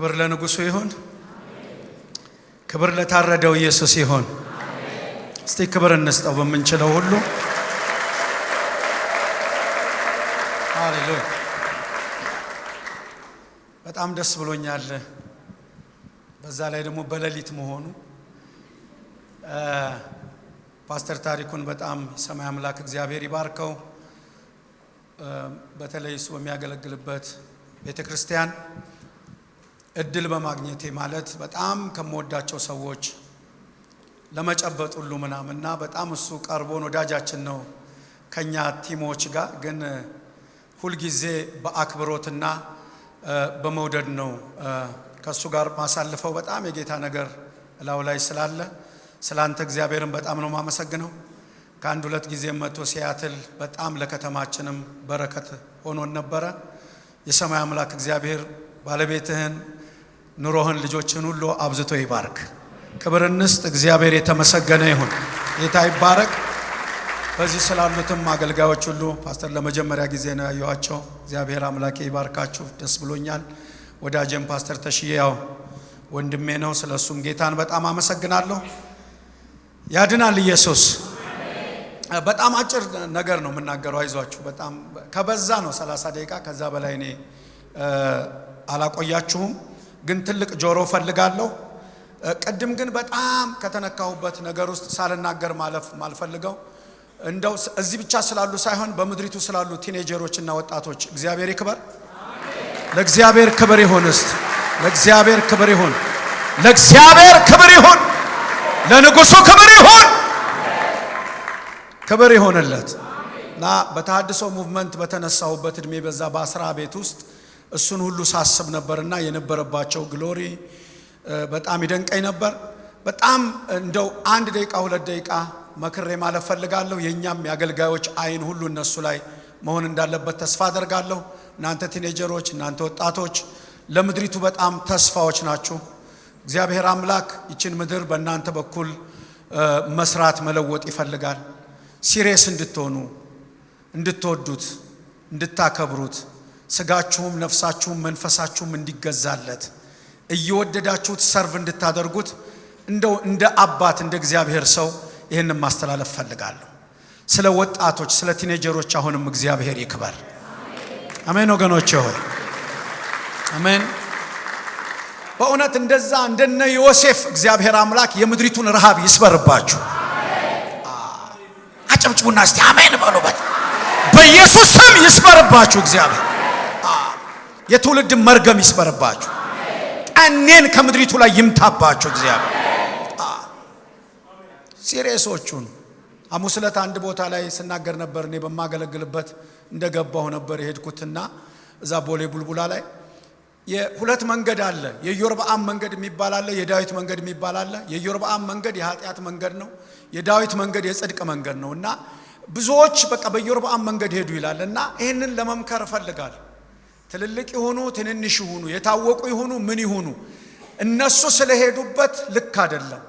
ክብር ለንጉሱ ይሁን። ክብር ለታረደው ኢየሱስ ይሁን። እስቲ ክብር እንስጠው በመንችለው ሁሉ። ሃሌሉያ። በጣም ደስ ብሎኛል። በዛ ላይ ደግሞ በሌሊት መሆኑ ፓስተር ታሪኩን በጣም ሰማይ አምላክ እግዚአብሔር ይባርከው። በተለይ እሱ በሚያገለግልበት ቤተክርስቲያን እድል በማግኘቴ ማለት በጣም ከመወዳቸው ሰዎች ለመጨበጥ ሁሉ ምናምንና በጣም እሱ ቀርቦን ወዳጃችን ነው ከኛ ቲሞች ጋር ግን ሁሉ ጊዜ በአክብሮትና በመውደድ ነው ከሱ ጋር ማሳልፈው። በጣም የጌታ ነገር ላው ላይ ስላለ ስላንተ እግዚአብሔርን በጣም ነው ማመሰግነው። ከአንድ ሁለት ጊዜ መጥቶ ሲያትል በጣም ለከተማችንም በረከት ሆኖን ነበረ። የሰማይ አምላክ እግዚአብሔር ባለቤትህን ኑሮህን ልጆችን ሁሉ አብዝቶ ይባርክ። ክብር እንስጥ። እግዚአብሔር የተመሰገነ ይሁን። ጌታ ይባረክ። በዚህ ስላሉትም አገልጋዮች ሁሉ ፓስተር ለመጀመሪያ ጊዜ ነው ያዩዋቸው። እግዚአብሔር አምላክ ይባርካችሁ። ደስ ብሎኛል። ወዳጄም ፓስተር ተሽያው ወንድሜ ነው። ስለሱም ጌታን በጣም አመሰግናለሁ። ያድናል ኢየሱስ። በጣም አጭር ነገር ነው የምናገረው። አይዟችሁ። በጣም ከበዛ ነው 30 ደቂቃ፣ ከዛ በላይ እኔ አላቆያችሁም። ግን ትልቅ ጆሮ ፈልጋለሁ። ቀድም ግን በጣም ከተነካሁበት ነገር ውስጥ ሳልናገር ማለፍ ማልፈልገው እንደው እዚህ ብቻ ስላሉ ሳይሆን በመድሪቱ ስላሉ ቲኔጀሮችና ወጣቶች እግዚአብሔር ይክበር። ለእግዚአብሔር ክብር ይሁን። እስቲ ለእግዚአብሔር ክብር ይሁን። ለእግዚአብሔር ክብር ይሁን። ለንጉሱ ክብር ይሁን። ክብር ይሁንለት። እና በተሐድሶ ሙቭመንት በተነሳውበት እድሜ በዛ በአስራ ቤት ውስጥ እሱን ሁሉ ሳስብ ነበርና የነበረባቸው ግሎሪ በጣም ይደንቀኝ ነበር። በጣም እንደው 1 ደቂቃ 2 ደቂቃ መክሬ ማለፍ ፈልጋለሁ። የኛም ያገልጋዮች አይን ሁሉ እነሱ ላይ መሆን እንዳለበት ተስፋ አደርጋለሁ። እናንተ ቲኔጀሮች፣ እናንተ ወጣቶች ለምድሪቱ በጣም ተስፋዎች ናችሁ። እግዚአብሔር አምላክ ይችን ምድር በእናንተ በኩል መስራት መለወጥ ይፈልጋል። ሲሪየስ እንድትሆኑ፣ እንድትወዱት፣ እንድታከብሩት፣ ስጋችሁም ነፍሳችሁም መንፈሳችሁም እንዲገዛለት እየወደዳችሁት ሰርቭ እንድታደርጉት እንደው እንደ አባት እንደ እግዚአብሔር ሰው ይሄንን ማስተላለፍ ፈልጋለሁ። ስለ ወጣቶች ስለ ቲኔጀሮች አሁንም እግዚአብሔር ይክበር። አሜን ወገኖቼ ሆይ አሜን። በእውነት እንደዛ እንደነ ዮሴፍ እግዚአብሔር አምላክ የምድሪቱን ረሃብ ይስበርባችሁ። አጨብጭቡና እስቲ አሜን በሉበት። በኢየሱስ ስም ይስበርባችሁ እግዚአብሔር። የትውልድ መርገም ይስበርባችሁ። ቀኔን ከምድሪቱ ላይ ይምታባችሁ እግዚአብሔር። ሲሪየሶቹን ሐሙስ ዕለት አንድ ቦታ ላይ ስናገር ነበር። እኔ በማገለግልበት እንደገባው ነበር የሄድኩትና እዛ ቦሌ ቡልቡላ ላይ የሁለት መንገድ አለ። የኢዮርብዓም መንገድ የሚባል አለ፣ የዳዊት መንገድ የሚባል አለ። የኢዮርብዓም መንገድ የኃጢአት መንገድ ነው፣ የዳዊት መንገድ የጽድቅ መንገድ ነው። እና ብዙዎች በቃ በኢዮርብዓም መንገድ ሄዱ ይላልና ይሄንን ለመምከር እፈልጋለሁ። ትልልቅ ይሁኑ ትንንሽ ይሁኑ የታወቁ ይሁኑ ምን ይሁኑ እነሱ ስለሄዱበት ልክ አይደለም።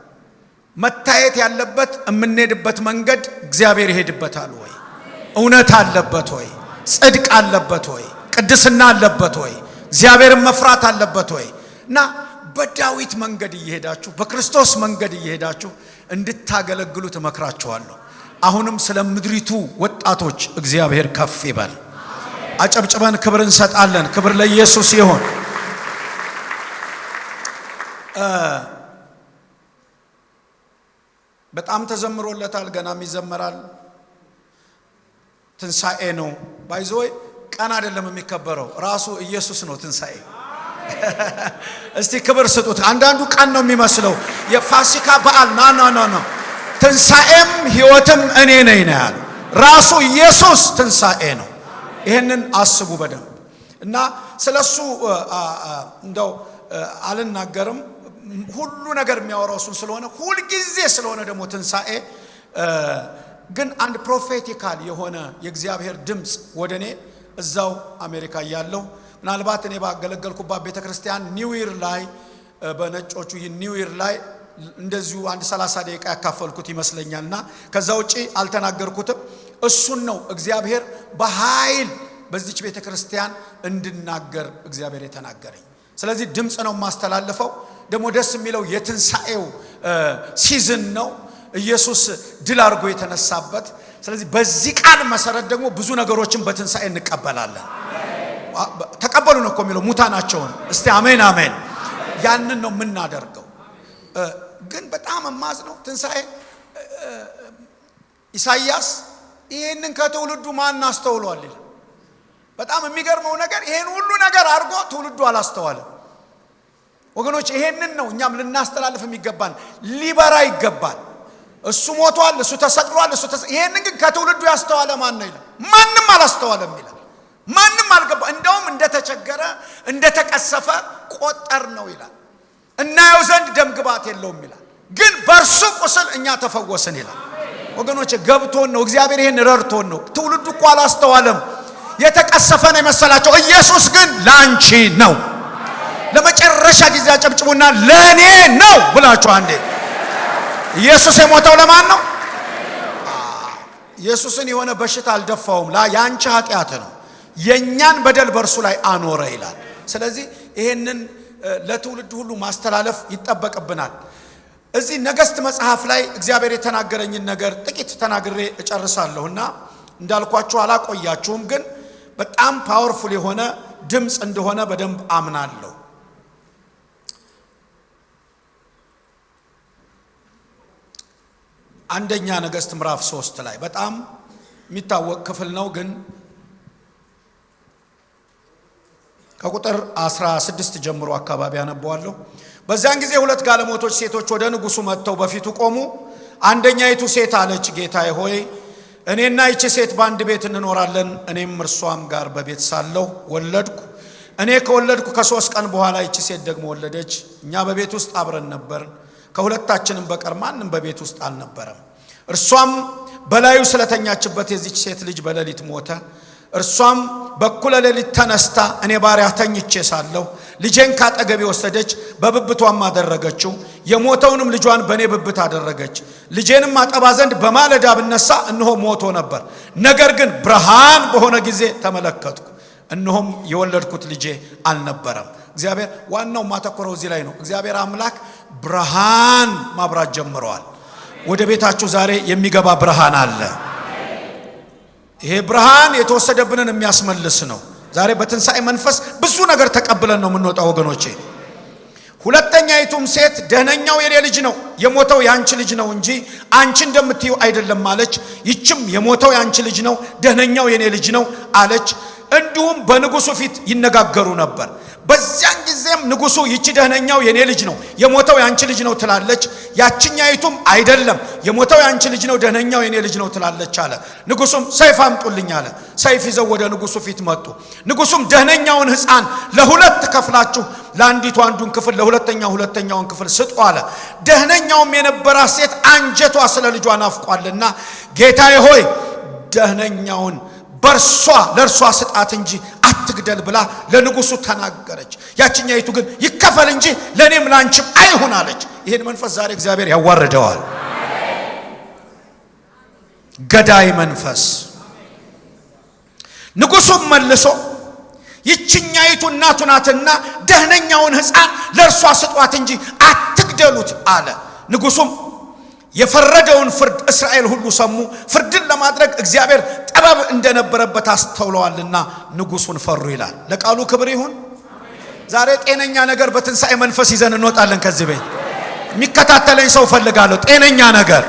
መታየት ያለበት የምንሄድበት መንገድ እግዚአብሔር ይሄድበታል ወይ? እውነት አለበት ወይ? ጽድቅ አለበት ወይ? ቅድስና አለበት ወይ? እግዚአብሔርን መፍራት አለበት ወይ? እና በዳዊት መንገድ እየሄዳችሁ በክርስቶስ መንገድ እየሄዳችሁ እንድታገለግሉ ተመክራችኋለሁ። አሁንም ስለ ምድሪቱ ወጣቶች እግዚአብሔር ከፍ ይበል። አጨብጭበን ክብር እንሰጣለን። ክብር ለኢየሱስ ይሁን። በጣም ተዘምሮለታል፣ ገናም ይዘመራል። ትንሳኤ ነው ባይዞይ ቀን አይደለም የሚከበረው፣ ራሱ ኢየሱስ ነው ትንሳኤ። እስቲ ክብር ስጡት። አንዳንዱ ቀን ነው የሚመስለው የፋሲካ በዓል ና ትንሳኤም ሕይወትም እኔ ነኝ ነው ያለው። ራሱ ኢየሱስ ትንሳኤ ነው። ይሄንን አስቡ በደንብ እና ስለሱ እንደው አልናገርም። ሁሉ ነገር የሚያወራው እሱ ስለሆነ ሁሉ ጊዜ ስለሆነ ደግሞ ትንሳኤ ግን አንድ ፕሮፌቲካል የሆነ የእግዚአብሔር ድምጽ ወደኔ እዛው አሜሪካ ያለው ምናልባት እኔ ባገለገልኩባት ቤተክርስቲያን ኒው ይር ላይ በነጮቹ ኒው ይር ላይ እንደዚሁ አንድ 30 ደቂቃ ያካፈልኩት ይመስለኛልና ከዛ ውጪ አልተናገርኩትም። እሱን ነው እግዚአብሔር በኃይል በዚች ቤተክርስቲያን እንድናገር እግዚአብሔር የተናገረኝ። ስለዚህ ድምጽ ነው ማስተላለፈው ደግሞ ደስ የሚለው የትንሳኤው ሲዝን ነው ኢየሱስ ድል አድርጎ የተነሳበት ስለዚህ በዚህ ቃል መሰረት ደግሞ ብዙ ነገሮችን በትንሳኤ እንቀበላለን ተቀበሉ ነው እኮ የሚለው ሙታናቸውን እስቲ አሜን አሜን ያንን ነው የምናደርገው ግን በጣም ማዝ ነው ትንሳኤ ኢሳይያስ ይሄንን ከትውልዱ ማን አስተውሏል ይላል በጣም የሚገርመው ነገር ይሄን ሁሉ ነገር አድርጎ ትውልዱ አላስተዋለም ወገኖች ይሄንን ነው እኛም ልናስተላልፍ የሚገባን ሊበራ ይገባል እሱ ሞቷል እሱ ተሰቅሏል ይሄንን ግን ከትውልዱ ያስተዋለ ማን ነው ይላል ማንንም አላስተዋለም ይላል ማንንም አልገባ እንደውም እንደተቸገረ እንደተቀሰፈ ቆጠር ነው ይላል እናየው ዘንድ ደምግባት የለውም ይላል ግን በርሱ ቁስል እኛ ተፈወስን ይላል ወገኖች ገብቶን ነው እግዚአብሔር ይሄን ረርቶን ነው ትውልዱ እኮ አላስተዋለም የተቀሰፈ ነው የመሰላቸው ኢየሱስ ግን ላንቺ ነው ለመጨረሻ ጊዜ አጨብጭቡና ለኔ ነው ብላችሁ አንዴ ኢየሱስ የሞተው ለማን ነው ኢየሱስን የሆነ በሽታ አልደፋውም ያንቺ ኃጢአት ነው የኛን በደል በርሱ ላይ አኖረ ይላል ስለዚህ ይሄንን ለትውልድ ሁሉ ማስተላለፍ ይተበቀብናል እዚህ ነገስት መጽሐፍ ላይ እግዚአብሔር የተናገረኝን ነገር ጥቂት ተናግሬ እጨርሳለሁና እንዳልኳችሁ አላቆያችሁም ግን በጣም ፓወርፉል የሆነ ድምጽ እንደሆነ በደንብ አምናለሁ አንደኛ ነገስት ምዕራፍ 3 ላይ በጣም የሚታወቅ ክፍል ነው ግን ከቁጥር 16 ጀምሮ አካባቢ አነባዋለሁ በዛን ጊዜ ሁለት ጋለሞቶች ሴቶች ወደ ንጉሱ መጥተው በፊቱ ቆሙ አንደኛይቱ ሴት አለች ጌታዬ ሆይ እኔና ይቺ ሴት በአንድ ቤት እንኖራለን እኔም እርሷም ጋር በቤት ሳለሁ ወለድኩ እኔ ከወለድኩ ከ3 ቀን በኋላ ይቺ ሴት ደግሞ ወለደች እኛ በቤት ውስጥ አብረን ነበር ከሁለታችንም በቀር ማንንም በቤት ውስጥ አልነበረም እርሷም በላዩ ስለተኛችበት የዚች ሴት ልጅ በሌሊት ሞተ እርሷም በኩለ ሌሊት ተነስታ እኔ ባሪያ ተኝቼ ሳለሁ ልጄን ካጠገቤ ወሰደች በብብቷም አደረገችው የሞተውንም ልጇን በኔ ብብት አደረገች ልጄንም አጠባ ዘንድ በማለዳ ብነሳ እነሆ ሞቶ ነበር ነገር ግን ብርሃን በሆነ ጊዜ ተመለከትኩ እነሆም የወለድኩት ልጄ አልነበረም እግዚአብሔር ዋናው ማተኮረው እዚህ ላይ ነው እግዚአብሔር አምላክ ብርሃን ማብራት ጀምሯል ወደ ቤታችሁ ዛሬ የሚገባ ብርሃን አለ ይሄ ብርሃን የተወሰደብንን የሚያስመልስ ነው ዛሬ በትንሳኤ መንፈስ ብዙ ነገር ተቀብለን ነው የምንወጣው ወገኖቼ ሁለተኛይቱም ሴት ደህነኛው የኔ ልጅ ነው የሞተው ያንቺ ልጅ ነው እንጂ አንቺ እንደምትዩ አይደለም አለች ይችም የሞተው ያንቺ ልጅ ነው ደህነኛው የኔ ልጅ ነው አለች እንዲሁም በንጉሱ ፊት ይነጋገሩ ነበር በዚያን ጊዜም ንጉሱ ይቺ ደህነኛው የኔ ልጅ ነው የሞተው ያንቺ ልጅ ነው ትላለች ያችኛይቱም አይደለም የሞተው ያንቺ ልጅ ነው ደህነኛው የኔ ልጅ ነው ትላለች አለ ንጉሱም ሰይፍ አምጡልኝ አለ ሰይፍ ይዘው ወደ ንጉሱ ፊት መጡ ንጉሱም ደህነኛውን ሕፃን ለሁለት ከፍላችሁ ለአንዲቱ አንዱን ክፍል ለሁለተኛው ሁለተኛውን ክፍል ስጡ አለ ደህነኛውም የነበራት ሴት አንጀቷ ስለ ልጇ ናፍቋልና ጌታዬ ሆይ ደህነኛውን በርሷ ለርሷ ስጣት እንጂ አትግደል ብላ ለንጉሱ ተናገረች ያችኛይቱ ግን ይከፈል እንጂ ለኔም ላንቺም አይሁን አለች ይሄን መንፈስ ዛሬ እግዚአብሔር ያዋርደዋል ገዳይ መንፈስ ንጉሱም መልሶ ይችኛይቱ እናቱ ናትና ደህነኛውን ሕፃን ለርሷ ስጧት እንጂ አትግደሉት አለ ንጉሱም የፈረደውን ፍርድ እስራኤል ሁሉ ሰሙ ፍርድን ለማድረግ እግዚአብሔር ጥበብ እንደነበረበት አስተውለዋልና ንጉሱን ፈሩ ይላል ለቃሉ ክብር ይሁን ዛሬ ጤነኛ ነገር በትንሳኤ መንፈስ ይዘን እንወጣለን ከዚህ ቤት የሚከታተለኝ ሰው ፈልጋለሁ ጤነኛ ነገር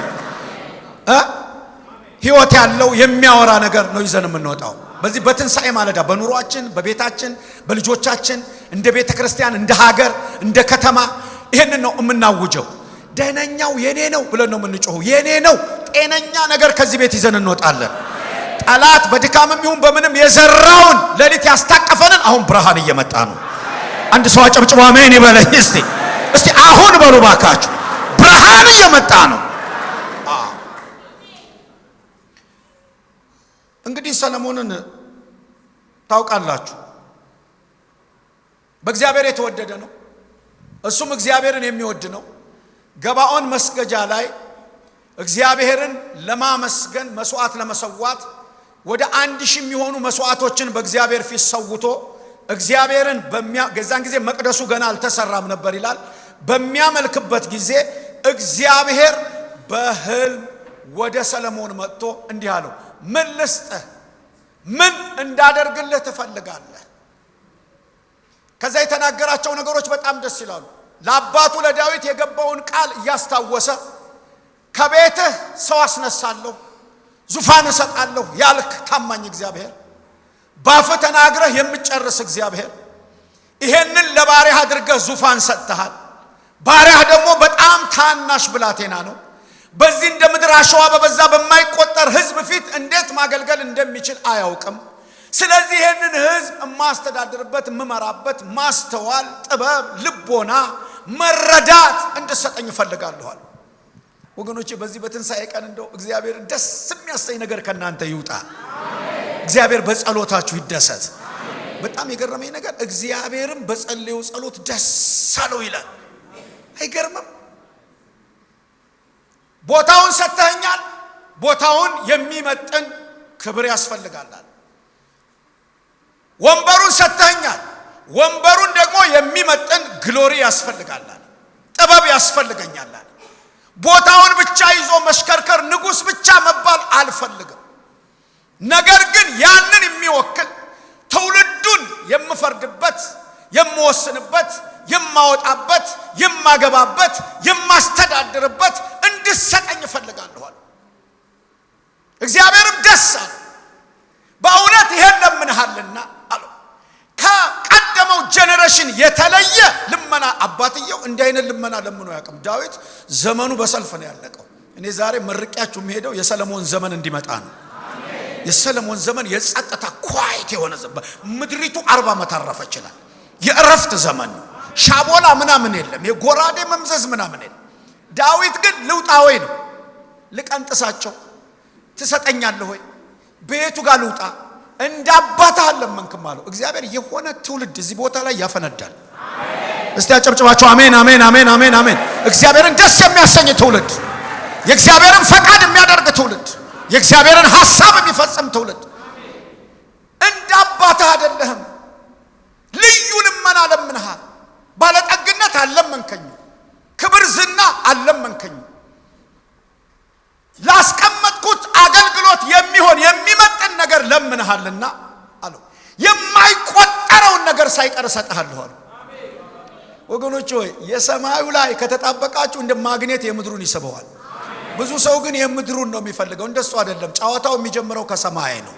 ህይወት ያለው የሚያወራ ነገር ነው ይዘን የምንወጣው በዚህ በትንሳኤ ማለዳ በኑሯችን በቤታችን በልጆቻችን እንደ ቤተ ክርስቲያን እንደ ሀገር እንደ ከተማ ይሄንን ነው የምናውጀው ደህነኛው የኔ ነው ብለን ነው የምንጮኸው የኔ ነው ጤነኛ ነገር ከዚህ ቤት ይዘን እንወጣለን ጠላት በድካምም ይሁን በምንም የዘራውን ሌሊት ያስታቀፈንን አሁን ብርሃን እየመጣ ነው አንድ ሰው አጨብጭቦ አሜን ይበለኝ እስቲ አሁን በሉ ባካችሁ ብርሃን እየመጣ ነው እንግዲህ ሰለሞንን ታውቃላችሁ በእግዚአብሔር የተወደደ ነው እሱም እግዚአብሔርን የሚወድ ነው ገባኦን መስገጃ ላይ እግዚአብሔርን ለማመስገን መስዋዕት ለመሰዋት ወደ 1000 የሚሆኑ መስዋዕቶችን በእግዚአብሔር ፊት ሰውቶ እግዚአብሔርን ገዛን ጊዜ መቅደሱ ገና አልተሰራም ነበር ይላል። በሚያመልክበት ጊዜ እግዚአብሔር በህልም ወደ ሰለሞን መጥቶ እንዲህ አለው፣ ምን ልስጥህ? ምን እንዳደርግልህ ትፈልጋለህ? ከዛ የተናገራቸው ነገሮች በጣም ደስ ይላሉ። ለአባቱ ለዳዊት የገባውን ቃል እያስታወሰ ከቤትህ ሰው አስነሳለሁ፣ ዙፋን እሰጣለሁ ያልክ ታማኝ እግዚአብሔር፣ ባፍህ ተናግረህ የምትጨርስ እግዚአብሔር፣ ይሄንን ለባሪያህ አድርገህ ዙፋን ሰጥተሃል። ባሪያህ ደግሞ በጣም ታናሽ ብላቴና ነው። በዚህ እንደ ምድር አሸዋ በበዛ በማይቆጠር ህዝብ ፊት እንዴት ማገልገል እንደሚችል አያውቅም። ስለዚህ ይሄንን ህዝብ የማስተዳድርበት የምመራበት ማስተዋል፣ ጥበብ፣ ልቦና፣ መረዳት እንድሰጠኝ እፈልጋለሁ። ወገኖቼ በዚህ በትንሣኤ ቀን እንደው እግዚአብሔር ደስ የሚያሰኝ ነገር ከናንተ ይውጣ። እግዚአብሔር በጸሎታችሁ ይደሰት። በጣም የገረመኝ ነገር እግዚአብሔርም በጸለየው ጸሎት ደስ አለው ይላል። አይገርምም? ቦታውን ሰጥተኛል፣ ቦታውን የሚመጥን ክብር ያስፈልጋል። ወንበሩን ሰጥተኛል፣ ወንበሩን ደግሞ የሚመጥን ግሎሪ ያስፈልጋል። ጥበብ ያስፈልገኛል። ቦታውን ብቻ ይዞ መሽከርከር፣ ንጉስ ብቻ መባል አልፈልግም። ነገር ግን ያንን የሚወክል ትውልዱን የምፈርድበት፣ የምወስንበት፣ የማወጣበት፣ የማገባበት፣ የማስተዳድርበት እንድሰጠኝ እፈልጋለሁ። እግዚአብሔርም ደስ አለ። በእውነት ይሄን ለምንሃልና አለው። ከቀደመው ጄኔሬሽን የተለየ ልመና አባትየው እንዲህ አይነት ልመና ለምኖ ያውቅም። ዳዊት ዘመኑ በሰልፍ ነው ያለቀው። እኔ ዛሬ መርቂያችሁ የሚሄደው የሰለሞን ዘመን እንዲመጣ ነው። የሰለሞን ዘመን የጸጥታ ኳይት የሆነ ዘመን፣ ምድሪቱ 40 ዓመት አረፈች ይላል። የእረፍት ዘመን ነው። ሻቦላ ምናምን የለም፣ የጎራዴ መምዘዝ ምናምን የለም። ዳዊት ግን ልውጣ ወይ ነው፣ ልቀንጥሳቸው ትሰጠኛለህ ወይ? ቤቱ ጋር ልውጣ? እንዳባታህ አለመንክም አለው እግዚአብሔር። የሆነ ትውልድ እዚህ ቦታ ላይ ያፈነዳል። እስቲ አጨብጭባችሁ አሜን አሜን አሜን አሜን አሜን። እግዚአብሔርን ደስ የሚያሰኝ ትውልድ፣ የእግዚአብሔርን ፈቃድ የሚያደርግ ትውልድ፣ የእግዚአብሔርን ሐሳብ የሚፈጽም ትውልድ። እንዳባታህ አይደለህም። ልዩ ልመና ለምንሃል። ባለጠግነት አለመንከኝ፣ ክብር ዝና አለመንከኝ። ላስቀመጥኩት አገልግሎት የሚሆን የሚመጥን ነገር ለምንሃልና አለው። የማይቆጠረውን ነገር ሳይቀር እሰጥሃለሁ አለው። ወገኖች ሆይ የሰማዩ ላይ ከተጣበቃችሁ እንደ ማግኔት የምድሩን ይስበዋል። ብዙ ሰው ግን የምድሩን ነው የሚፈልገው። እንደሱ አይደለም። ጨዋታው የሚጀምረው ከሰማይ ነው።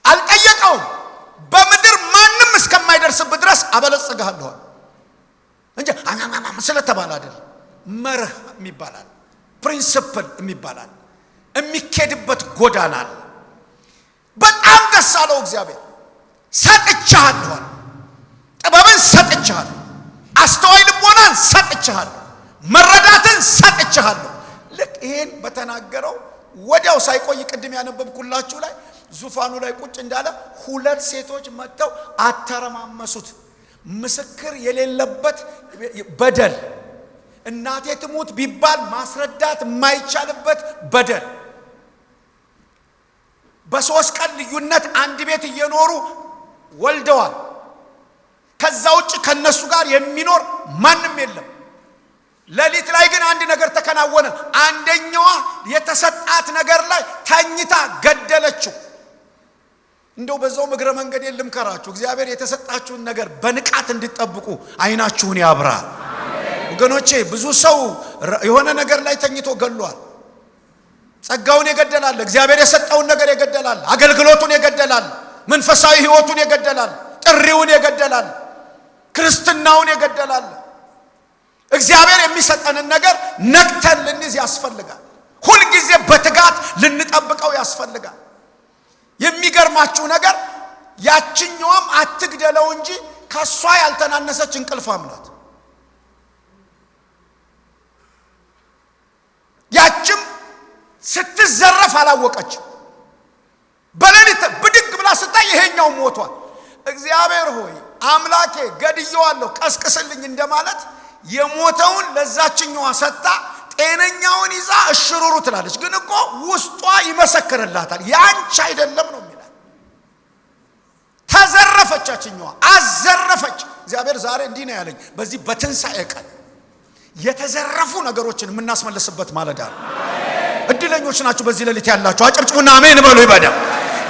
አልጠየቀውም። በምድር ማንም እስከማይደርስበት ድረስ አበለጽግሃለሁ እንጂ አናናና ስለተባለ አይደለም። መርህ የሚባላል፣ ፕሪንሲፕል የሚባላል፣ የሚኬድበት ጎዳና አለ። በጣም ደስ አለው እግዚአብሔር። ሰጥቻለሁ፣ ጥበብን ሰጥቻለሁ፣ አስተዋይ ልቦናን ሰጥቻለሁ፣ መረዳትን ሰጥቻለሁ። ልክ ይሄን በተናገረው ወዲያው ሳይቆይ ቅድም ያነበብኩላችሁ ላይ ዙፋኑ ላይ ቁጭ እንዳለ 2 ሴቶች መጥተው አተረማመሱት። ምስክር የሌለበት በደል፣ እናቴ ትሙት ቢባል ማስረዳት የማይቻልበት በደል፣ በ3 ቀን ልዩነት አንድ ቤት እየኖሩ ወልደዋል። ከዛ ውጭ ከነሱ ጋር የሚኖር ማንም የለም። ሌሊት ላይ ግን አንድ ነገር ተከናወነ። አንደኛዋ የተሰጣት ነገር ላይ ተኝታ ገደለችው። እንደው በዛው እግረ መንገድ ልምከራችሁ፣ እግዚአብሔር የተሰጣችሁን ነገር በንቃት እንድትጠብቁ አይናችሁን ያብራ። ወገኖቼ ብዙ ሰው የሆነ ነገር ላይ ተኝቶ ገሏል። ጸጋውን የገደላል፣ እግዚአብሔር የሰጠውን ነገር የገደላል፣ አገልግሎቱን የገደላል፣ መንፈሳዊ ህይወቱን የገደላል፣ ጥሪውን የገደላል፣ ክርስትናውን የገደላል። እግዚአብሔር የሚሰጠንን ነገር ነቅተን ልንይዝ ያስፈልጋል። ሁል ጊዜ በትጋት ልንጠብቀው ያስፈልጋል። የሚገርማችሁ ነገር ያችኛውም አትግደለው እንጂ ከሷ ያልተናነሰች እንቅልፋም ናት። ያችም ስትዘረፍ አላወቀችም። በሌሊት ብድግ ብላ ስታይ ይሄኛው ሞቷል። እግዚአብሔር ሆይ አምላኬ ገድየዋለሁ ቀስቅስልኝ እንደማለት የሞተውን ለዛችኛዋ ሰጣ፣ ጤነኛውን ይዛ እሽሩሩ ትላለች። ግን እኮ ውስጧ ይመሰክርላታል ያንቺ አይደለም ነው የሚላት። ዘረፈቻችኛዋ አዘረፈች። እግዚአብሔር ዛሬ እንዲህ ነው ያለኝ፣ በዚህ በትንሣኤ ቀን የተዘረፉ ነገሮችን የምናስመልስበት ማለዳ ነው። እድለኞች ናችሁ በዚህ ሌሊት ያላችሁ። አጨብጭቡና አሜን በሉ ይበዳ።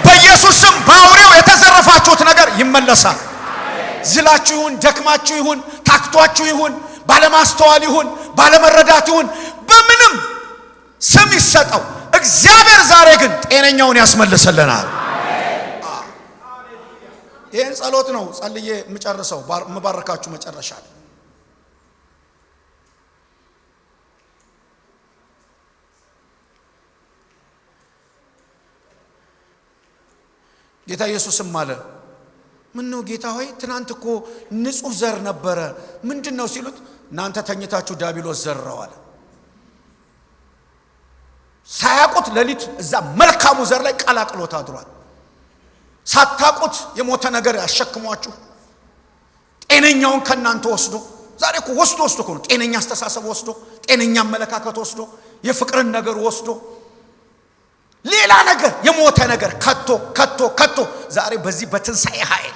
በኢየሱስ ስም በአውሬው የተዘረፋችሁት ነገር ይመለሳል። ዝላችሁ ይሁን፣ ደክማችሁ ይሁን፣ ታክቷችሁ ይሁን፣ ባለማስተዋል ይሁን፣ ባለመረዳት ይሁን፣ በምንም ስም ይሰጠው፣ እግዚአብሔር ዛሬ ግን ጤነኛውን ያስመልስልናል። ይህን ጸሎት ነው ጸልዬ የምጨርሰው። የምባረካችሁ መጨረሻ ጌታ ኢየሱስም አለ፣ ምን ነው ጌታ ሆይ ትናንት እኮ ንጹህ ዘር ነበረ ምንድነው ሲሉት፣ እናንተ ተኝታችሁ ዲያብሎስ ዘራው አለ። ሳያውቁት ሌሊት እዛ መልካሙ ዘር ላይ ቀላቅሎት አድሯል። ሳታውቁት የሞተ ነገር ያሸክሟችሁ ጤነኛውን ከናንተ ወስዶ፣ ዛሬ እኮ ወስዶ እኮ ነው ጤነኛ አስተሳሰብ ወስዶ፣ ጤነኛ አመለካከት ወስዶ፣ የፍቅርን ነገር ወስዶ፣ ሌላ ነገር የሞተ ነገር ከቶ ዛሬ በዚህ በትንሣኤ ኃይል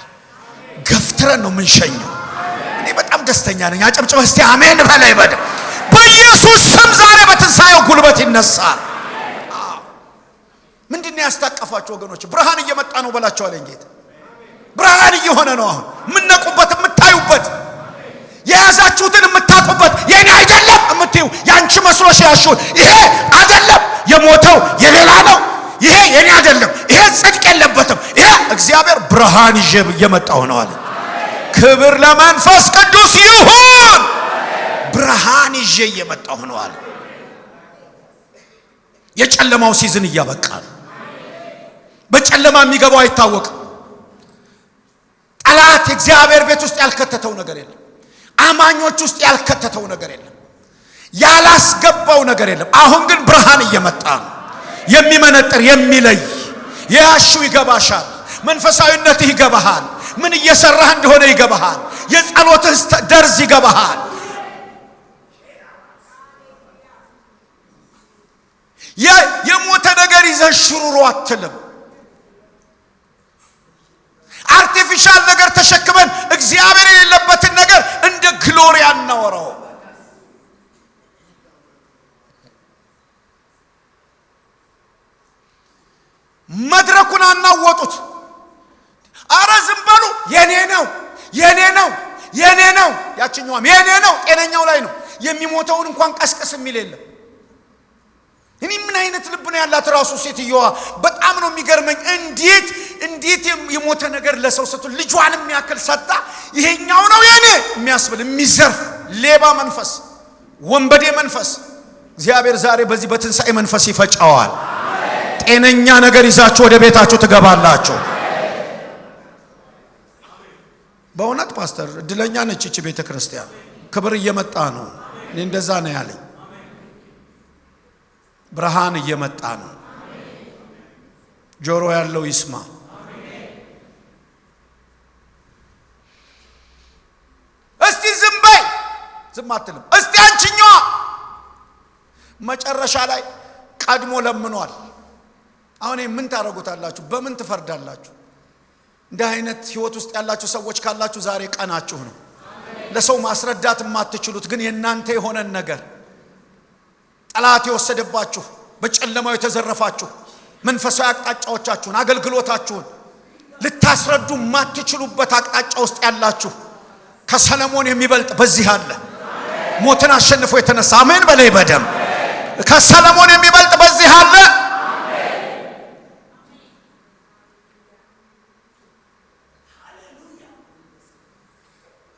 ገፍትረን ነው የምንሸኘው። እኔ በጣም ደስተኛ ነኝ። አጨብጭበህ እስቲ አሜን በላይ በደ በኢየሱስ ስም ዛሬ በትንሣኤው ጉልበት ይነሳል። ምንድነው ያስታቀፋችሁ ወገኖች? ብርሃን እየመጣ ነው በላቸው አለኝ ጌታ። ብርሃን እየሆነ ነው። አሁን የምትነቁበት፣ የምታዩበት፣ የያዛችሁትን የምታቁበት፣ የኔ አይደለም የምትዩ ያንቺ መስሎሽ ያሹት ይሄ አይደለም፣ የሞተው የሌላ ነው፣ ይሄ የኔ አይደለም፣ ይሄ ጽድቅ የለበትም፣ ይሄ እግዚአብሔር ብርሃን ይዤ እየመጣሁ ነው አለ። ክብር ለመንፈስ ቅዱስ ይሁን። ብርሃን ይዤ እየመጣሁ ነው አለ። የጨለማው ሲዝን እያበቃ ነው። በጨለማ የሚገባው አይታወቅም። ጠላት እግዚአብሔር ቤት ውስጥ ያልከተተው ነገር የለም። አማኞች ውስጥ ያልከተተው ነገር የለም። ያላስገባው ነገር የለም። አሁን ግን ብርሃን እየመጣ ነው። የሚመነጥር የሚለይ ያሹ ይገባሻል። መንፈሳዊነትህ ይገባሃል። ምን እየሰራህ እንደሆነ ይገባሃል። የጸሎትህ ደርዝ ይገባሃል። የሞተ ነገር ይዘህ ሽሩሩ አትልም። አርቲፊሻል ነገር ተሸክመን እግዚአብሔር የሌለበትን ነገር እንደ ግሎሪ አናወራው። መድረኩን አናወጡት። አረ ዝም በሉ። የኔ ነው ያችኛውም የኔ ነው። ጤነኛው ላይ ነው። የሚሞተውን እንኳን ቀስቀስ የሚል የለም። እኔ ምን አይነት ልብ ነው ያላት ራሱ ሴትየዋ። በጣም ነው የሚገርመኝ። እንዴት የሞተ ነገር ለሰው ሰጥቶ ልጇን የሚያክል ሰጣ። ይሄኛው ነው የኔ የሚያስብል የሚዘርፍ ሌባ መንፈስ፣ ወንበዴ መንፈስ እግዚአብሔር ዛሬ በዚህ በትንሣኤ መንፈስ ይፈጫዋል። ጤነኛ ነገር ይዛችሁ ወደ ቤታችሁ ትገባላችሁ። በእውነት ፓስተር እድለኛ ነች እቺ ቤተ ክርስቲያን። ክብር እየመጣ ነው። እኔ እንደዛ ነው ያለኝ። ብርሃን እየመጣ ነው። ጆሮ ያለው ይስማ። እስቲ ዝም በይ። ዝም አትልም። እስቲ አንቺኛዋ መጨረሻ ላይ ቀድሞ ለምኗል። አሁን ምን ታረጉታላችሁ? በምን ትፈርዳላችሁ? እንደ አይነት ህይወት ውስጥ ያላችሁ ሰዎች ካላችሁ ዛሬ ቀናችሁ ነው። ለሰው ማስረዳት የማትችሉት ግን የናንተ የሆነን ነገር ጠላት የወሰደባችሁ፣ በጨለማው የተዘረፋችሁ መንፈሳዊ አቅጣጫዎቻችሁን፣ አገልግሎታችሁን ልታስረዱ የማትችሉበት አቅጣጫ ውስጥ ያላችሁ ከሰለሞን የሚበልጥ በዚህ አለ። ሞትን አሸንፎ የተነሳ አሜን በላይ በደም ከሰለሞን የሚበልጥ በዚህ አለ።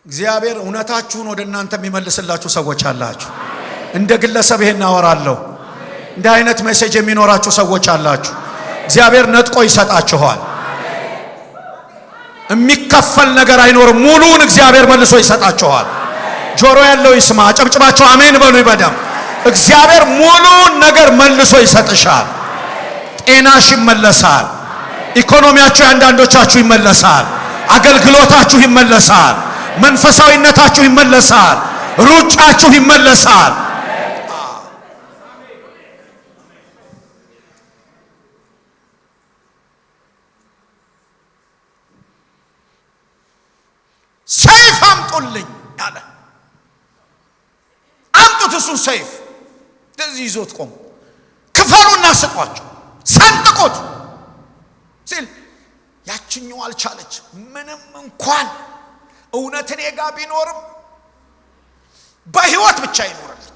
እግዚአብሔር እውነታችሁን ወደ እናንተ የሚመልስላችሁ ሰዎች አላችሁ። እንደ ግለሰብ ይሄን አወራለሁ። እንደ አይነት ሜሴጅ የሚኖራችሁ ሰዎች አላችሁ። እግዚአብሔር ነጥቆ ይሰጣችኋል። የሚከፈል ነገር አይኖርም። ሙሉውን እግዚአብሔር መልሶ ይሰጣችኋል። ጆሮ ያለው ይስማ። አጨብጭባችሁ አሜን በሉ ይበደም። እግዚአብሔር ሙሉውን ነገር መልሶ ይሰጥሻል። ጤናሽ ይመለሳል። ኢኮኖሚያችሁ ያንዳንዶቻችሁ ይመለሳል። አገልግሎታችሁ ይመለሳል። መንፈሳዊነታችሁ ይመለሳል። ሩጫችሁ ይመለሳል። አምጡልኝ አለ። አምጡት እሱን ሰይፍ እንደዚህ ይዞት ቆሙ። ክፈሉና ስጧቸው፣ ሰንጥቁት ሲል ያችኛው አልቻለች። ምንም እንኳን እውነት እኔ ጋር ቢኖርም በህይወት ብቻ ይኖርልኝ፣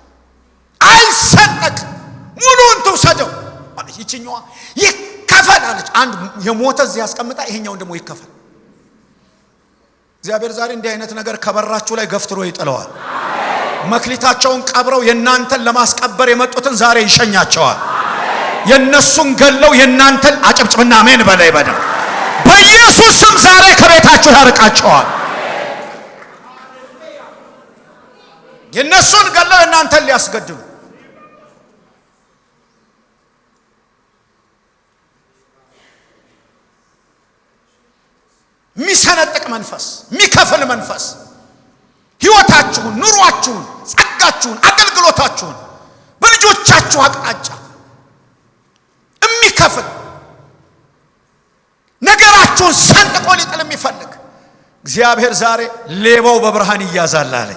አይሰጠቅ፣ ሙሉን ትውሰደው ማለት ይችኛዋ ይከፈል አለች። አንድ የሞተ እዚህ ያስቀምጣ፣ ይሄኛውን ደግሞ ይከፈል። እግዚአብሔር ዛሬ እንዲህ አይነት ነገር ከበራችሁ ላይ ገፍትሮ ይጥለዋል። መክሊታቸውን ቀብረው የናንተን ለማስቀበር የመጡትን ዛሬ ይሸኛቸዋል። የነሱን ገለው የናንተን አጨብጭብና አሜን በላይ በደም በኢየሱስ ስም ዛሬ ከቤታችሁ ያርቃቸዋል። የነሱን ገለው የናንተን ሊያስገድሉ ሚሰነጥቅ መንፈስ፣ ሚከፍል መንፈስ ህይወታችሁን፣ ኑሯችሁን፣ ጸጋችሁን፣ አገልግሎታችሁን በልጆቻችሁ አቅጣጫ የሚከፍል ነገራችሁን ሰንጥቆ ሊጥል የሚፈልግ እግዚአብሔር ዛሬ ሌባው በብርሃን ይያዛል አለ።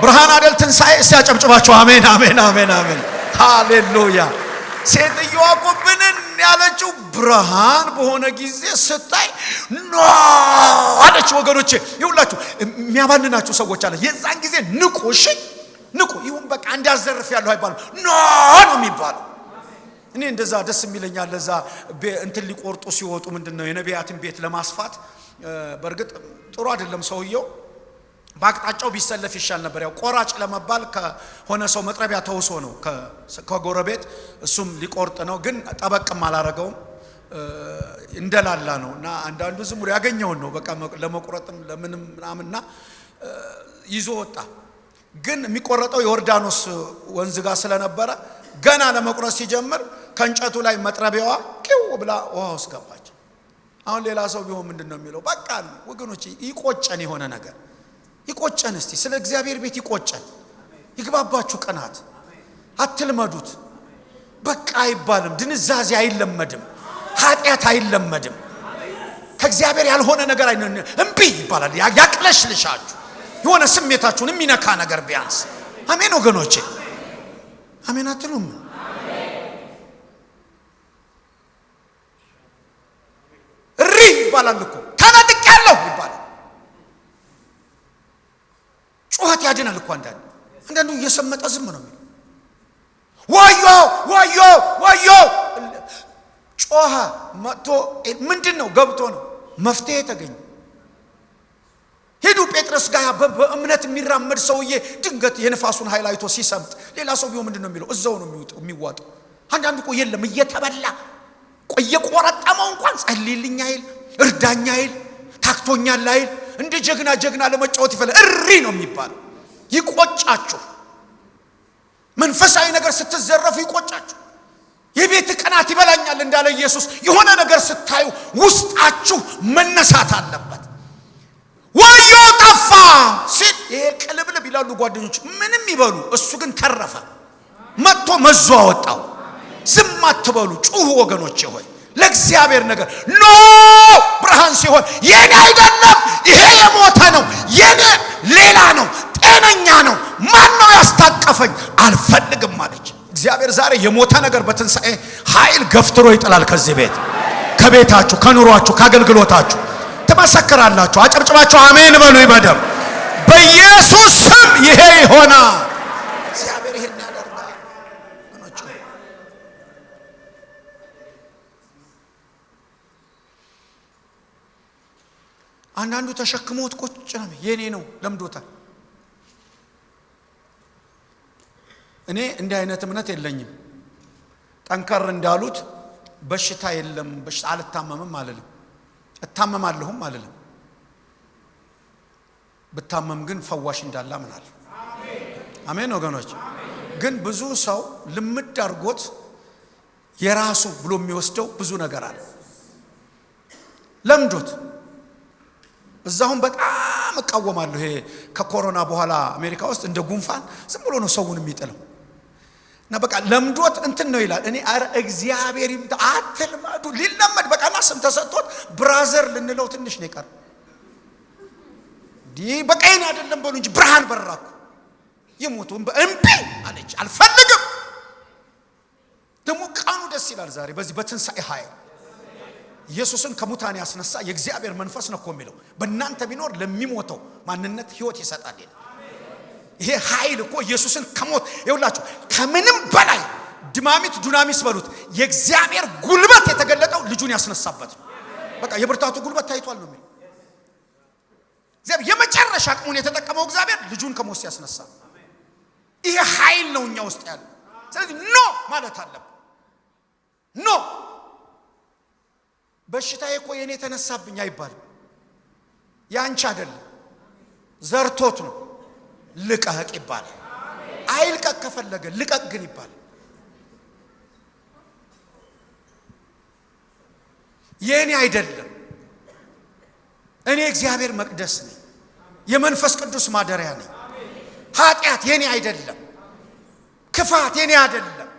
ብርሃን አይደል ትንሣኤ? ሲያጨብጭባችሁ አሜን አሜን አሜን አሜን ሃሌሉያ። ሴትዮዋ ቆብንን ያለችው ብርሃን በሆነ ጊዜ ስታይ ኖ አለች። ወገኖቼ ይሁላችሁ የሚያባንናችሁ ሰዎች አለ። የዛን ጊዜ ንቁ፣ እሺ ንቁ። ይሁን በቃ እንዲያዘርፍ ያለው አይባልም፣ ኖ ነው የሚባለው። እኔ እንደዛ ደስ የሚለኛል። ለዛ እንትን ሊቆርጡ ሲወጡ ምንድነው የነቢያትን ቤት ለማስፋት በርግጥ ጥሩ አይደለም ሰውየው ባቅጣጫው ቢሰለፍ ይሻል ነበር። ያው ቆራጭ ለመባል ከሆነ ሰው መጥረቢያ ተውሶ ነው ከጎረቤት እሱም ሊቆርጥ ነው። ግን ጠበቅም አላረገውም እንደላላ ነውና አንዳንዱ ዝም ብሎ ያገኘውን ነው በቃ ለመቁረጥም ለምንም ምናምንና ይዞ ወጣ። ግን የሚቆረጠው ዮርዳኖስ ወንዝ ጋር ስለነበረ ገና ለመቁረጥ ሲጀምር ከእንጨቱ ላይ መጥረቢያዋ ቂው ብላ ውሃ ውስጥ ገባች። አሁን ሌላ ሰው ቢሆን ምንድነው የሚለው? በቃ ወገኖቼ ይቆጨን የሆነ ነገር ይቆጨን። እስቲ ስለ እግዚአብሔር ቤት ይቆጨን። ይግባባችሁ። ቅናት አትልመዱት። በቃ አይባልም። ድንዛዜ አይለመድም። ኃጢአት አይለመድም። ከእግዚአብሔር ያልሆነ ነገር እምቢ ይባላል። ያቅለሽልሻችሁ የሆነ ስሜታችሁን የሚነካ ነገር ቢያንስ አሜን ወገኖቼ፣ አሜን አትሉም? እሪ ይባላል እኮ ተነጥቄያለሁ ይባላል። ጩኸት ያድናል እኮ አንዳንዱ እየሰመጠ ዝም ነው የሚለው። ወዮ ወዮ ወዮ ጮኸ መጥቶ ምንድነው ገብቶ ነው መፍትሄ ተገኘ። ሄዱ ጴጥሮስ ጋር በእምነት የሚራመድ ሰውዬ ድንገት የነፋሱን ኃይል አይቶ ሲሰምጥ ሌላ ሰው ቢሆን ምንድነው የሚለው? እዛው ነው የሚዋጠው። አንዳንዱ እኮ የለም እየተበላ ቆየ ቆረጠመው እንኳን ጸልይልኝ አይል፣ እርዳኛ አይል፣ ታክቶኛል አይል። እንደ ጀግና ለመጫወት ይፈለ እሪ ነው የሚባለው። ይቆጫችሁ። መንፈሳዊ ነገር ስትዘረፉ ይቆጫችሁ። የቤት ቅናት ይበላኛል እንዳለ ኢየሱስ የሆነ ነገር ስታዩ ውስጣችሁ መነሳት አለበት። ወዮ ጠፋ ሲል ይሄ ቅልብልብ ይላሉ ጓደኞች ምንም ይበሉ፣ እሱ ግን ተረፈ። መጥቶ መዞ አወጣው። ዝም አትበሉ፣ ጩሁ ወገኖቼ ሆይ ለእግዚአብሔር ነገር ኖ ብርሃን ሲሆን የኔ አይደለም ይሄ የሞተ ነው፣ የኔ ሌላ ነው፣ ጤነኛ ነው፣ ማን ነው ያስታቀፈኝ? አልፈልግም አለች። እግዚአብሔር ዛሬ የሞተ ነገር በትንሣኤ ኃይል ገፍትሮ ይጥላል። ከዚህ ቤት፣ ከቤታችሁ፣ ከኑሯችሁ፣ ከአገልግሎታችሁ ትመሰክራላችሁ። አጨብጭባችሁ አሜን በሉ። ይበደም በኢየሱስ ስም ይሄ ይሆናል። እግዚአብሔር ይሄን ያደርጋል። አንዳንዱ ተሸክሞት ቁጭ ነው። የኔ ነው ለምዶታል። እኔ እንዲህ አይነት እምነት የለኝም። ጠንከር እንዳሉት በሽታ የለም፣ በሽታ አልታመምም አልልም፣ እታመማለሁም አልልም። ብታመም ግን ፈዋሽ እንዳለ አምናለሁ። አሜን ወገኖች። ግን ብዙ ሰው ልምድ አድርጎት የራሱ ብሎ የሚወስደው ብዙ ነገር አለ። ለምዶት እዛሁን በጣም እቃወማለሁ። ይሄ ከኮሮና በኋላ አሜሪካ ውስጥ እንደ ጉንፋን ዝም ብሎ ነው ሰውን የሚጥለው እና በቃ ለምዶት እንትን ነው ይላል። እኔ አረ እግዚአብሔር ይምጣ አትልመዱ። ሊለመድ በቃና ስም ተሰጥቶት ብራዘር ልንለው ትንሽ ነው ይቀር። በቀይን አይደለም በሉ እንጂ ብርሃን በራኩ የሞቱ እምቢ አለች አልፈልግም ደግሞ ቀኑ ደስ ይላል ዛሬ በዚህ በትንሳኤ ኃይል ኢየሱስን ከሙታን ያስነሳ የእግዚአብሔር መንፈስ ነው የሚለው በእናንተ ቢኖር ለሚሞተው ማንነት ህይወት ይሰጣል ይሄ ኃይል እኮ ኢየሱስን ከሞት ይውላችሁ ከምንም በላይ ድማሚት ዱናሚስ በሉት የእግዚአብሔር ጉልበት የተገለጠው ልጁን ያስነሳበት በቃ የብርታቱ ጉልበት ታይቷል ነው የሚለው እግዚአብሔር የመጨረሻ አቅሙን የተጠቀመው እግዚአብሔር ልጁን ከሞት ያስነሳ ይሄ ኃይል ነው እኛ ውስጥ ያለው ስለዚህ ኖ ማለት አለበት ኖ በሽታዬ እኮ የኔ ተነሳብኝ አይባል ያንቺ አይደለም ዘርቶት ነው ልቀቅ ይባላል አይልቀቅ ከፈለገ ልቀቅ ግን ይባላል የኔ አይደለም እኔ እግዚአብሔር መቅደስ ነኝ የመንፈስ ቅዱስ ማደሪያ ነኝ ኃጢአት የኔ አይደለም ክፋት የኔ አይደለም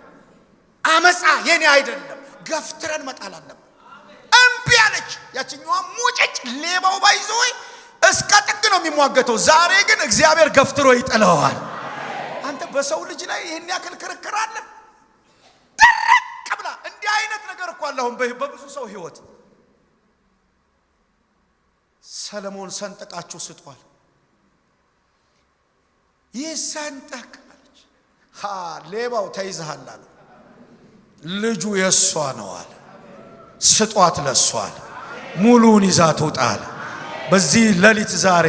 አመጻ የኔ አይደለም ገፍትረን መጣል አለብን እምቢ አለች ያቺኛዋ ሙጭጭ ሌባው ባይዞይ እስከ ጥግ ነው የሚሟገተው ዛሬ ግን እግዚአብሔር ገፍትሮ ይጥለዋል አንተ በሰው ልጅ ላይ ይሄን ያክል ክርክር አለ ደረቅ ብላ እንዲህ አይነት ነገር እኮ አለ አሁን በብዙ ሰው ህይወት ሰለሞን ሰንጠቃችሁ ስጧል ይሰንጠቅ አለች ሌባው ተይዘሃል አለ ልጁ የሷ ነው አለ ስጧት ለሷል ሙሉን ይዛ ትውጣል በዚህ ሌሊት ዛሬ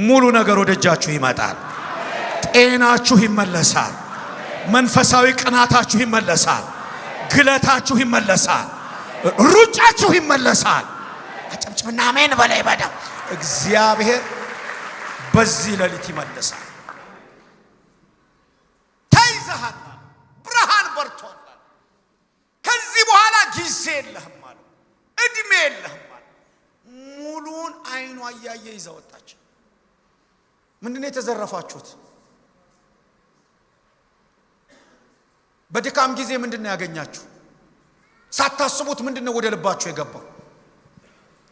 ሙሉ ነገር ወደጃችሁ ይመጣል ጤናችሁ ይመለሳል መንፈሳዊ ቅናታችሁ ይመለሳል ግለታችሁ ይመለሳል ሩጫችሁ ይመለሳል አጨብጭብና አሜን በላይ በደም እግዚአብሔር በዚህ ሌሊት ይመለሳል ተይዘሃል ብርሃን በርቷል ከዚህ በኋላ ጊዜ የለህም ማለት እድሜ የለህም ማለት ሙሉን አይኗ ያያየ ይዘወጣች ምንድነው የተዘረፋችሁት በድካም ጊዜ ምንድነው ያገኛችሁ ሳታስቡት ምንድነው ወደ ልባችሁ የገባው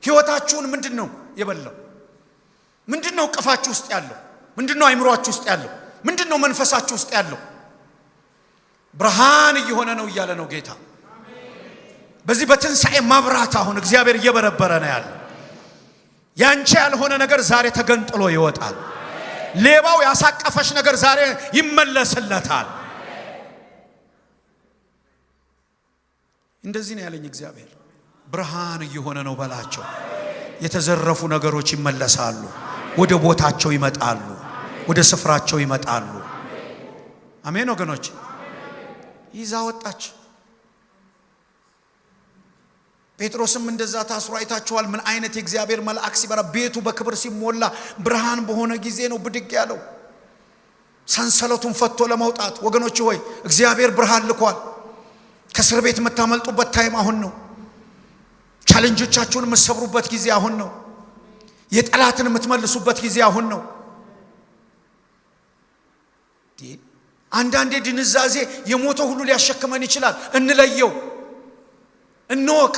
ህይወታችሁን ምንድነው የበላው ምንድነው ቅፋችሁ ውስጥ ያለው ምንድነው አይምሮአችሁ ውስጥ ያለው ምንድነው መንፈሳችሁ ውስጥ ያለው ብርሃን እየሆነ ነው እያለ ነው ጌታ በዚህ በትንሳኤ መብራት አሁን እግዚአብሔር እየበረበረ ነው ያለው ያንቺ ያልሆነ ነገር ዛሬ ተገንጥሎ ይወጣል ሌባው ያሳቀፈሽ ነገር ዛሬ ይመለስለታል እንደዚህ ነው ያለኝ እግዚአብሔር ብርሃን እየሆነ ነው በላቸው የተዘረፉ ነገሮች ይመለሳሉ ወደ ቦታቸው ይመጣሉ ወደ ስፍራቸው ይመጣሉ አሜን ወገኖች ይዛ ወጣች ጴጥሮስም እንደዛ ታስሮ አይታችኋል ምን አይነት የእግዚአብሔር መልአክ ሲበራ ቤቱ በክብር ሲሞላ ብርሃን በሆነ ጊዜ ነው ብድግ ያለው ሰንሰለቱን ፈቶ ለማውጣት ወገኖች ሆይ እግዚአብሔር ብርሃን ልኳል ከእስር ቤት የምታመልጡበት ታይም አሁን ነው ቻሌንጆቻችሁን የምትሰብሩበት ጊዜ አሁን ነው የጠላትን የምትመልሱበት ጊዜ አሁን ነው አንዳንዴ ድንዛዜ የሞተ ሁሉ ሊያሸክመን ይችላል እንለየው እንወቅ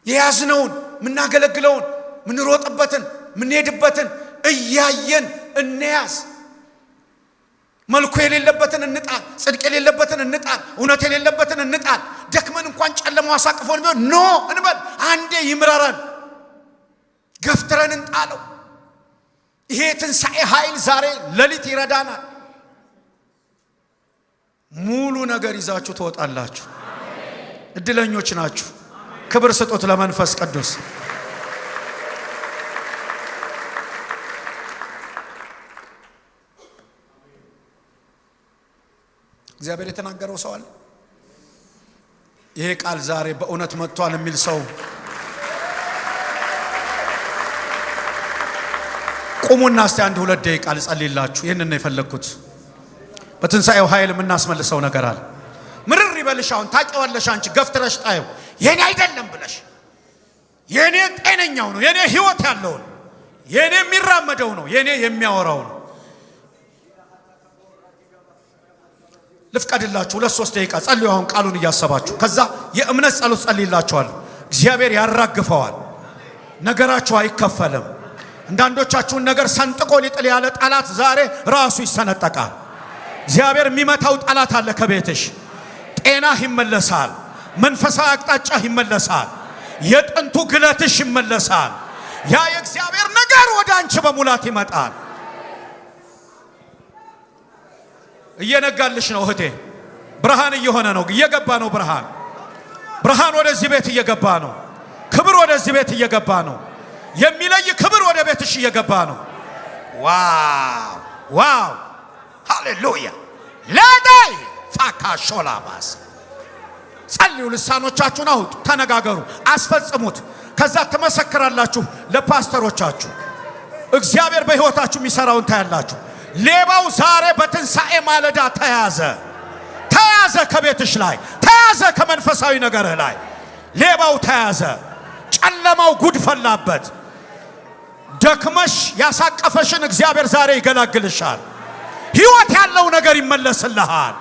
የያዝነውን ምናገለግለውን ምንሮጥበትን ምንሄድበትን እያየን እንያዝ መልኩ የሌለበትን እንጣል ጽድቅ የሌለበትን እንጣል እውነት የሌለበትን እንጣል ደክመን እንኳን ጨለማው አሳቅፎን ቢሆን ኖ እንበል አንዴ ይምረረን ገፍትረን እንጣለው ይሄ ትንሳኤ ኃይል ዛሬ ሌሊት ይረዳናል ሙሉ ነገር ይዛችሁ ትወጣላችሁ እድለኞች ናችሁ ክብር ስጡት ለመንፈስ ቅዱስ እግዚአብሔር የተናገረው ሰው አለ ይሄ ቃል ዛሬ በእውነት መጥቷል የሚል ሰው ቁሙና እስቲ አንድ ሁለት ደቂቃ ልጸልይላችሁ ይሄንን ነው የፈለኩት በትንሳኤው ኃይል የምናስመልሰው ነገር አለ ምርር ይበልሽ አሁን ታውቂዋለሽ አንቺ ገፍትረሽ ጣዩ የኔ አይደለም ብለሽ የኔ ጤነኛው ነው የኔ ህይወት ያለው ነው የኔ የሚራመደው ነው የኔ የሚያወራው ነው ልፍቀድላችሁ ሁለት ሶስት ደቂቃ ጸልዩ አሁን ቃሉን እያሰባችሁ ከዛ የእምነት ጸሎት ጸልይላችኋል እግዚአብሔር ያራግፈዋል ነገራችሁ አይከፈልም አንዳንዶቻችሁን ነገር ሰንጥቆ ሊጥል ያለ ጠላት ዛሬ ራሱ ይሰነጠቃል። እግዚአብሔር የሚመታው ጠላት አለ ከቤትሽ። ጤናህ ይመለሳል። መንፈሳዊ አቅጣጫህ ይመለሳል። የጥንቱ ግለትሽ ይመለሳል። ያ የእግዚአብሔር ነገር ወደ አንቺ በሙላት ይመጣል። እየነጋልሽ ነው እህቴ። ብርሃን እየሆነ ነው፣ እየገባ ነው ብርሃን። ብርሃን ወደዚህ ቤት እየገባ ነው። ክብር ወደዚህ ቤት እየገባ ነው። የሚለይ ክብር ወደ ቤትሽ እየገባ ነው። ዋው ዋው ሃሌሉያ ለዳይ ፋካሾላባስ ጸልዩ። ልሳኖቻችሁን አውጡ፣ ተነጋገሩ፣ አስፈጽሙት። ከዛ ትመሰክራላችሁ ለፓስተሮቻችሁ። እግዚአብሔር በሕይወታችሁ የሚሰራውን ታያላችሁ። ሌባው ዛሬ በትንሣኤ ማለዳ ተያዘ። ተያዘ፣ ከቤትሽ ላይ ተያዘ፣ ከመንፈሳዊ ነገርህ ላይ ሌባው ተያዘ። ጨለማው ጉድ ፈላበት። ደክመሽ ያሳቀፈሽን እግዚአብሔር ዛሬ ይገላግልሻል። ሕይወት ያለው ነገር ይመለስልሃል።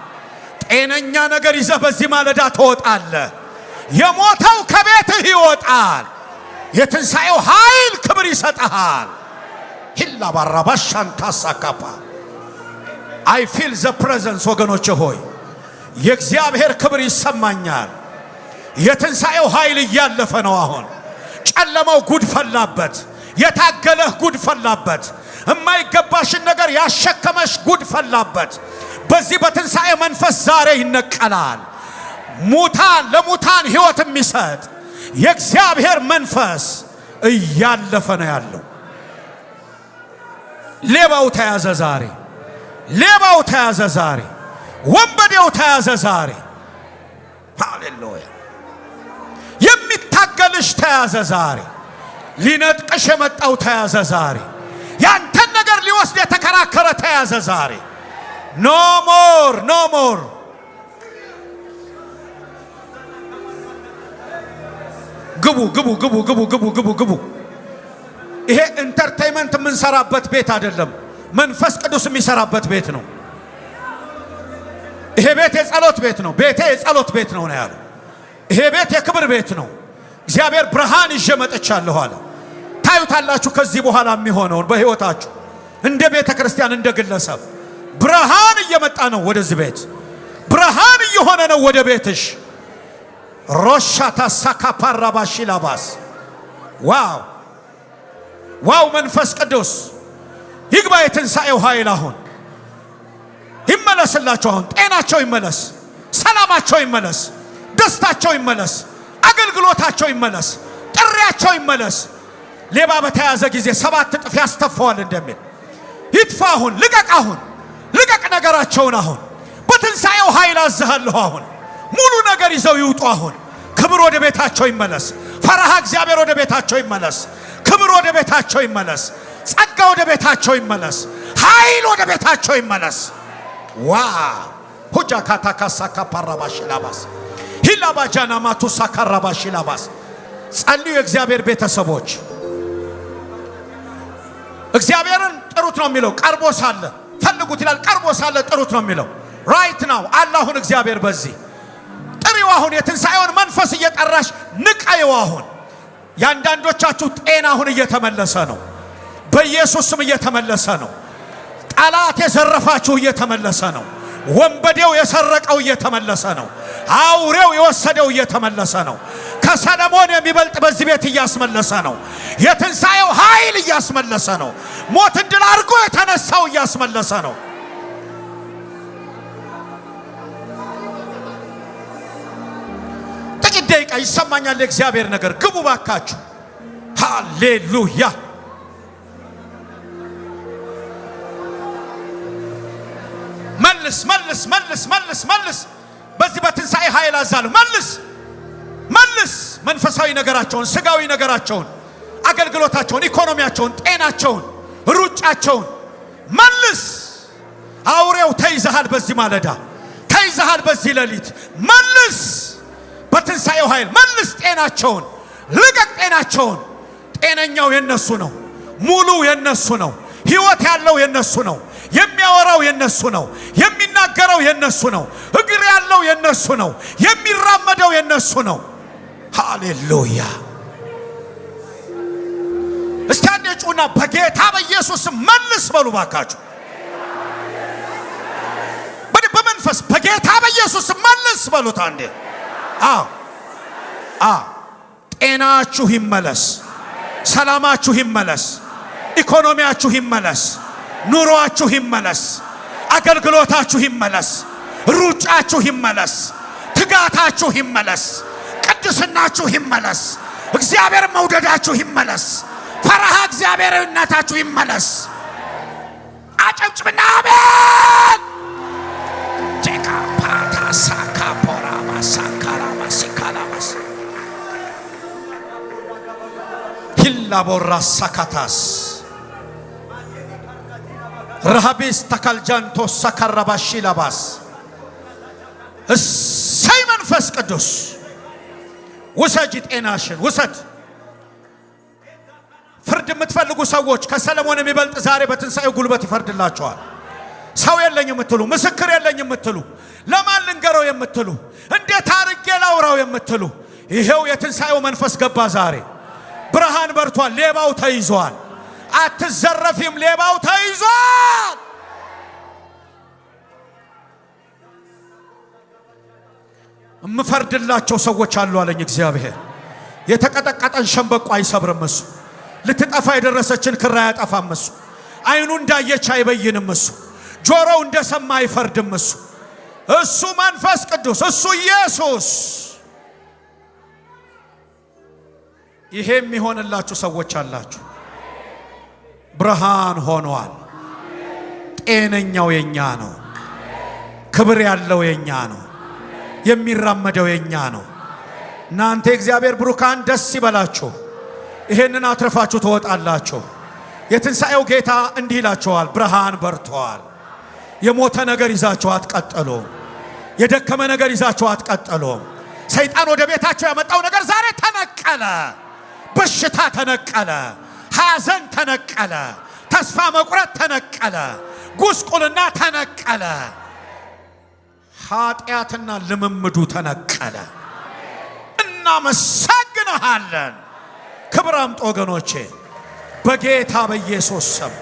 ጤነኛ ነገር ይዘህ በዚህ ማለዳ ትወጣለህ። የሞተው ከቤትህ ይወጣል። የትንሣኤው ኃይል ክብር ይሰጥሃል። ሂላ ባራባሻን ታሳካፓ አይ ፊል ዘ ፕሬዘንስ። ወገኖቼ ሆይ የእግዚአብሔር ክብር ይሰማኛል። የትንሣኤው ኃይል እያለፈ ነው። አሁን ጨለማው ጉድ ፈላበት። የታገለህ ጉድ ፈላበት። የማይገባሽን ነገር ያሸከመሽ ጉድ ፈላበት። በዚህ በትንሣኤ መንፈስ ዛሬ ይነቀላል። ሙታን ለሙታን ሕይወት የሚሰጥ የእግዚአብሔር መንፈስ እያለፈ ነው ያለው። ሌባው ተያዘ ዛሬ። ሌባው ተያዘ ዛሬ። ወንበዴው ተያዘ ዛሬ። ሃሌሉያ። የሚታገልሽ ተያዘ ዛሬ። ሊነጥቅሽ የመጣው ተያዘ ዛሬ። ያንተን ነገር ሊወስድ የተከራከረ ተያዘ ዛሬ። ኖ ሞር ኖ ሞር። ግቡ ግቡ ግቡ ግቡ ግቡ ግቡ ግቡ። ይሄ ኢንተርቴይንመንት የምንሰራበት ቤት አይደለም፣ መንፈስ ቅዱስ የሚሰራበት ቤት ነው። ይሄ ቤት የጸሎት ቤት ነው። ቤቴ የጸሎት ቤት ነው ያለው። ይሄ ቤት የክብር ቤት ነው። እግዚአብሔር ብርሃን ይዤ መጥቻለሁ አለ። ታዩታላችሁ ከዚህ በኋላ የሚሆነውን በሕይወታችሁ እንደ ቤተ ክርስቲያን እንደ ግለሰብ ብርሃን እየመጣ ነው ወደዚህ ቤት። ብርሃን እየሆነ ነው ወደ ቤትሽ። ሮሻታ ሳካፓራባሺላባስ ዋው ዋው! መንፈስ ቅዱስ ይግባ። የትንሣኤው ኃይል አሁን ይመለስላቸው። አሁን ጤናቸው ይመለስ፣ ሰላማቸው ይመለስ፣ ደስታቸው ይመለስ፣ አገልግሎታቸው ይመለስ፣ ጥሪያቸው ይመለስ። ሌባ በተያዘ ጊዜ 7 እጥፍ ያስተፋዋል እንደሚል ይጥፋ። አሁን ልቀቅ፣ አሁን ልቀቅ ነገራቸውን። አሁን በትንሣኤው ኃይል አዝሃለሁ። አሁን ሙሉ ነገር ይዘው ይውጡ። አሁን ክብር ወደ ቤታቸው ይመለስ። ፈራሃ እግዚአብሔር ወደ ቤታቸው ይመለስ። ክብር ወደ ቤታቸው ይመለስ። ጸጋ ወደ ቤታቸው ይመለስ። ኃይል ወደ ቤታቸው ይመለስ። ዋ ሁጃ ካታካሳ ካፓራባሽላባስ ሂላባጃና ማቱሳ ካራባሽላባስ ጸልዩ። የእግዚአብሔር ቤተሰቦች እግዚአብሔርን ጥሩት ነው የሚለው። ቀርቦ ሳለ ፈልጉት ይላል። ቀርቦ ሳለ ጥሩት ነው የሚለው። ራይት ናው አላሁን እግዚአብሔር በዚህ ጥሪው። አሁን የትንሣኤውን መንፈስ እየጠራሽ ንቀይው። አሁን ያንዳንዶቻችሁ ጤና አሁን እየተመለሰ ነው። በኢየሱስ ስም እየተመለሰ ነው። ጠላት የዘረፋችሁ እየተመለሰ ነው። ወንበዴው የሰረቀው እየተመለሰ ነው። አውሬው የወሰደው እየተመለሰ ነው። ከሰለሞን የሚበልጥ በዚህ ቤት እያስመለሰ ነው። የትንሣኤው ኃይል እያስመለሰ ነው። ሞትን ድል አድርጎ የተነሳው እያስመለሰ ነው። ጥቂት ደቂቃ ይሰማኛል የእግዚአብሔር ነገር። ግቡ ባካችሁ። ሃሌሉያ። መልስ መልስ መልስ መልስ መልስ። በዚህ በትንሣኤ ኃይል አዛለሁ። መልስ መልስ። መንፈሳዊ ነገራቸውን፣ ስጋዊ ነገራቸውን፣ አገልግሎታቸውን፣ ኢኮኖሚያቸውን፣ ጤናቸውን፣ ሩጫቸውን መልስ። አውሬው ተይዘሃል። በዚህ ማለዳ ተይዘሃል። በዚህ ሌሊት መልስ። በትንሣኤው ኃይል መልስ። ጤናቸውን ልቀቅ። ጤናቸውን። ጤነኛው የነሱ ነው። ሙሉ የነሱ ነው። ሕይወት ያለው የነሱ ነው። የሚያወራው የነሱ ነው። የሚናገረው የነሱ ነው። እግር ያለው የነሱ ነው። የሚራመደው የነሱ ነው። ሃሌሉያ። እስቲ አንዴ ጩና በጌታ በኢየሱስ መልስ በሉ ባካችሁ። በመንፈስ በጌታ በኢየሱስ መልስ በሉት አንዴ። ጤናችሁ ይመለስ፣ ሰላማችሁ ይመለስ፣ ኢኮኖሚያችሁ ይመለስ፣ ኑሮአችሁ ይመለስ፣ አገልግሎታችሁ ይመለስ፣ ሩጫችሁ ይመለስ፣ ትጋታችሁ ይመለስ፣ ቅድስናችሁ ይመለስ፣ እግዚአብሔር መውደዳችሁ ይመለስ፣ ፈራሃ እግዚአብሔርነታችሁ ይመለስ። አጨብጭብና አሜን። ጄካ ፓታ ሳካ ፖራማ ሳካራማ ሲካላማስ ሂላ ቦራ ሳካታስ ረሃቢስ ተካልጃንቶ ሳካራባሺ ላባስ እሰይ መንፈስ ቅዱስ ውሰጂ ጤናሽን ውሰድ። ፍርድ የምትፈልጉ ሰዎች ከሰለሞን የሚበልጥ ዛሬ በትንሣኤው ጉልበት ይፈርድላችኋል። ሰው የለኝ የምትሉ፣ ምስክር የለኝ የምትሉ፣ ለማን ልንገረው የምትሉ፣ እንዴት አርጌ ላውራው የምትሉ ይሄው የትንሣኤው መንፈስ ገባ ዛሬ። ብርሃን በርቷል። ሌባው ተይዟል። አትዘረፊም። ሌባው ተይዟል። እምፈርድላቸው ሰዎች አሉ አለኝ እግዚአብሔር። የተቀጠቀጠን ሸምበቆ አይሰብርም እሱ። ልትጠፋ የደረሰችን ክራ ያጠፋም እሱ። አይኑ እንዳየች አይበይንም እሱ። ጆሮው እንደሰማ አይፈርድም እሱ። እሱ መንፈስ ቅዱስ፣ እሱ ኢየሱስ። ይሄ የሚሆንላችሁ ሰዎች አላችሁ። ብርሃን ሆኗል። ጤነኛው የኛ ነው። ክብር ያለው የኛ ነው። የሚራመደው የኛ ነው። እናንተ እግዚአብሔር ብሩካን ደስ ይበላችሁ። ይሄንን አትረፋችሁ ትወጣላችሁ። የትንሣኤው ጌታ እንዲህ ይላችኋል፣ ብርሃን በርቷል። የሞተ ነገር ይዛችሁ አትቀጥሉ። የደከመ ነገር ይዛችሁ አትቀጥሉ። ሰይጣን ወደ ቤታችሁ ያመጣው ነገር ዛሬ ተነቀለ። በሽታ ተነቀለ። ሐዘን ተነቀለ። ተስፋ መቁረጥ ተነቀለ። ጉስቁልና ተነቀለ። ኃጢአትና ልምምዱ ተነቀለ። እናመሰግንሃለን። ክብር አምጡ ወገኖቼ በጌታ በኢየሱስ ስም።